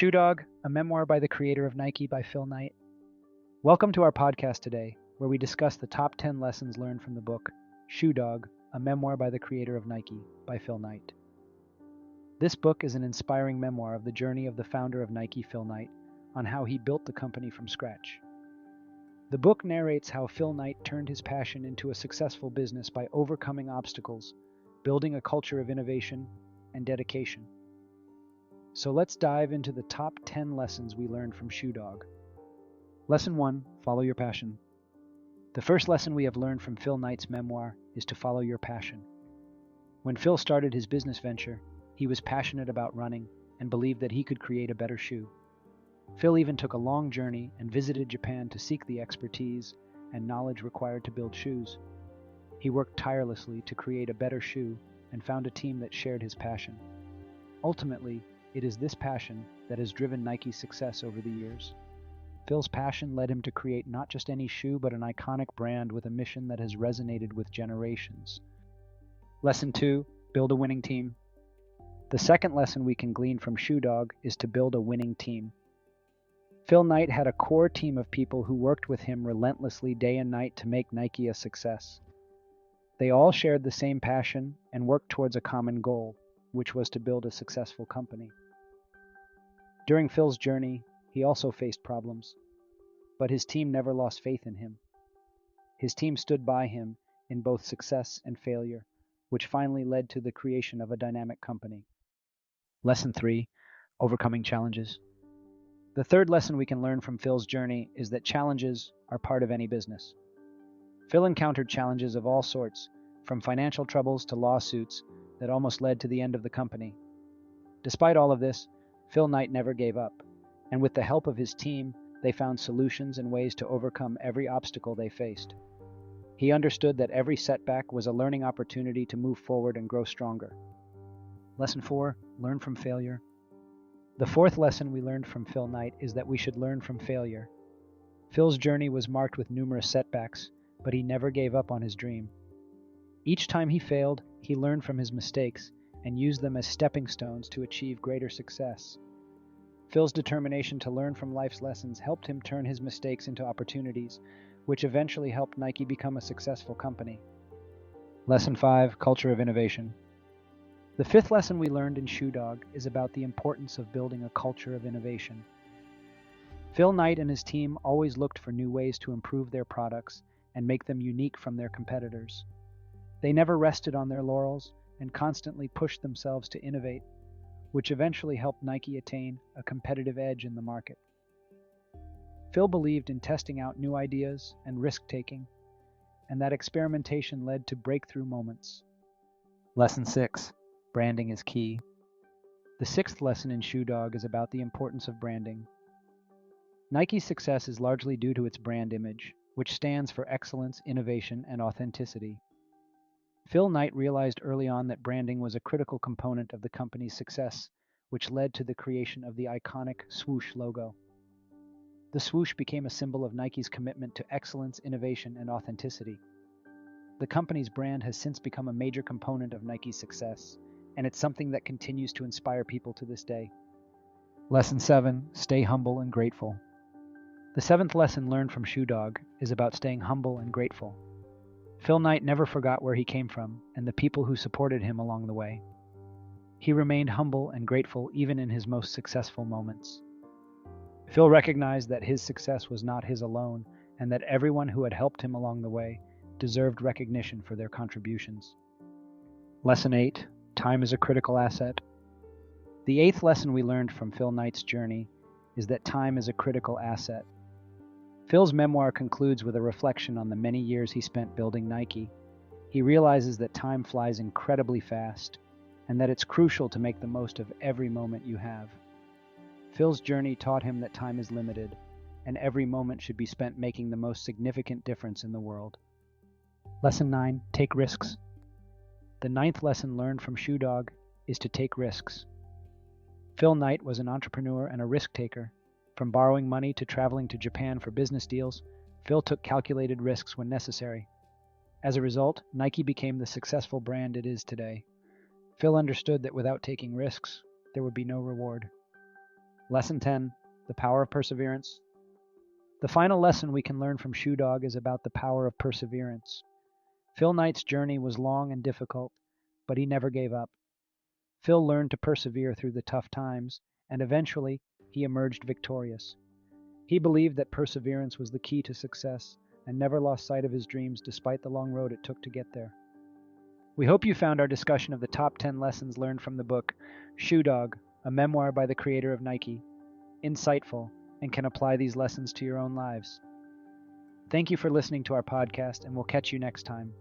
Shoe Dog, a memoir by the creator of Nike by Phil Knight. Welcome to our podcast today, where we discuss the top 10 lessons learned from the book Shoe Dog, a memoir by the creator of Nike by Phil Knight. This book is an inspiring memoir of the journey of the founder of Nike, Phil Knight, on how he built the company from scratch. The book narrates how Phil Knight turned his passion into a successful business by overcoming obstacles, building a culture of innovation and dedication. So let's dive into the top 10 lessons we learned from Shoe Dog. Lesson 1, follow your passion. The first lesson we have learned from Phil Knight's memoir is to follow your passion. When Phil started his business venture, he was passionate about running and believed that he could create a better shoe. Phil even took a long journey and visited Japan to seek the expertise and knowledge required to build shoes. He worked tirelessly to create a better shoe and found a team that shared his passion. Ultimately, it is this passion that has driven Nike's success over the years. Phil's passion led him to create not just any shoe, but an iconic brand with a mission that has resonated with generations. Lesson 2, build a winning team. The second lesson we can glean from Shoe Dog is to build a winning team. Phil Knight had a core team of people who worked with him relentlessly day and night to make Nike a success. They all shared the same passion and worked towards a common goal, which was to build a successful company. During Phil's journey, he also faced problems, but his team never lost faith in him. His team stood by him in both success and failure, which finally led to the creation of a dynamic company. Lesson 3, overcoming challenges. The third lesson we can learn from Phil's journey is that challenges are part of any business. Phil encountered challenges of all sorts, from financial troubles to lawsuits that almost led to the end of the company. Despite all of this, Phil Knight never gave up, and with the help of his team, they found solutions and ways to overcome every obstacle they faced. He understood that every setback was a learning opportunity to move forward and grow stronger. Lesson 4, learn from failure. The fourth lesson we learned from Phil Knight is that we should learn from failure. Phil's journey was marked with numerous setbacks, but he never gave up on his dream. Each time he failed, he learned from his mistakes and used them as stepping stones to achieve greater success. Phil's determination to learn from life's lessons helped him turn his mistakes into opportunities, which eventually helped Nike become a successful company. Lesson 5, culture of innovation. The fifth lesson we learned in Shoe Dog is about the importance of building a culture of innovation. Phil Knight and his team always looked for new ways to improve their products and make them unique from their competitors. They never rested on their laurels and constantly pushed themselves to innovate, which eventually helped Nike attain a competitive edge in the market. Phil believed in testing out new ideas and risk-taking, and that experimentation led to breakthrough moments. Lesson 6, branding is key. The sixth lesson in Shoe Dog is about the importance of branding. Nike's success is largely due to its brand image, which stands for excellence, innovation, and authenticity. Phil Knight realized early on that branding was a critical component of the company's success, which led to the creation of the iconic swoosh logo. The swoosh became a symbol of Nike's commitment to excellence, innovation, and authenticity. The company's brand has since become a major component of Nike's success, and it's something that continues to inspire people to this day. Lesson 7, stay humble and grateful. The seventh lesson learned from Shoe Dog is about staying humble and grateful. Phil Knight never forgot where he came from and the people who supported him along the way. He remained humble and grateful even in his most successful moments. Phil recognized that his success was not his alone and that everyone who had helped him along the way deserved recognition for their contributions. Lesson 8, time is a critical asset. The eighth lesson we learned from Phil Knight's journey is that time is a critical asset. Phil's memoir concludes with a reflection on the many years he spent building Nike. He realizes that time flies incredibly fast, and that it's crucial to make the most of every moment you have. Phil's journey taught him that time is limited, and every moment should be spent making the most significant difference in the world. Lesson 9, take risks. The ninth lesson learned from Shoe Dog is to take risks. Phil Knight was an entrepreneur and a risk-taker. From borrowing money to traveling to Japan for business deals, Phil took calculated risks when necessary. As a result, Nike became the successful brand it is today. Phil understood that without taking risks, there would be no reward. Lesson 10, the power of perseverance. The final lesson we can learn from Shoe Dog is about the power of perseverance. Phil Knight's journey was long and difficult, but he never gave up. Phil learned to persevere through the tough times, and eventually he emerged victorious. He believed that perseverance was the key to success and never lost sight of his dreams despite the long road it took to get there. We hope you found our discussion of the top 10 lessons learned from the book Shoe Dog, a memoir by the creator of Nike, insightful and can apply these lessons to your own lives. Thank you for listening to our podcast, and we'll catch you next time.